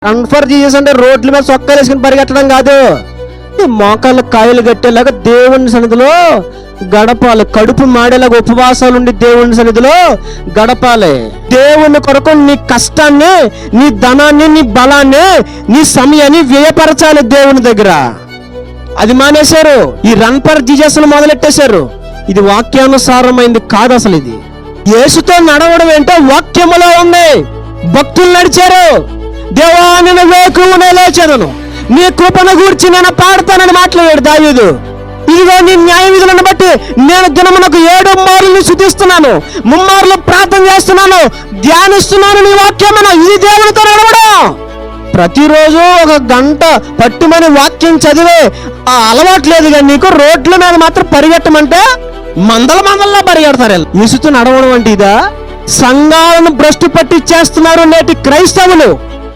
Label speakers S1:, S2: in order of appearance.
S1: Run for Jesus అంటే రోడ్ల మీద సొక్కాలు వేసుకుని పరిగెట్టడం కాదు. మోకాళ్ళ కాయలు కట్టేలాగా దేవుని సన్నిధిలో గడపాలి. కడుపు మాడేలాగా ఉపవాసాలు ఉండి దేవుని సన్నిధిలో గడపాలి. దేవుని కొరకు నీ కష్టాన్ని, నీ ధనాన్ని, నీ బలాన్ని, నీ సమయాన్ని వ్యయపరచాలి దేవుని దగ్గర. అది మానేశారు. ఈ రన్ ఫర్ జీసస్ మొదలెట్టేశారు. ఇది వాక్యానుసారమైంది కాదు. అసలు ఇది యేసుతో నడవడం ఏంటో వాక్యములో ఉంది. భక్తులు నడిచారు. దేవా నిన్ను వేకువనే లేచెదను, నీ కృపను గూర్చి నేను పాడతానని మాట్లాడాడు దావీదు. ఇదిగో నీ న్యాయ విధులను బట్టి నేను దినమునకు 7 మార్లు స్తుతిస్తున్నాను, 3 మార్లు ప్రార్థన చేస్తున్నాను, ధ్యానిస్తున్నాను నీ వాక్యమును. ఇది దేవునితో నడవడం. ప్రతిరోజు 1 గంట పట్టుమని వాక్యం చదివే ఆ అలవాటు లేదు. కానీ నీకు రోడ్ల మీద మాత్రం పరిగెట్టమంటే మందల పరిగెడతారు. యేసుతో నడవడం అంటే ఇదా? సంఘాలను భ్రష్టు పట్టించేస్తున్నారు నేటి క్రైస్తవులు.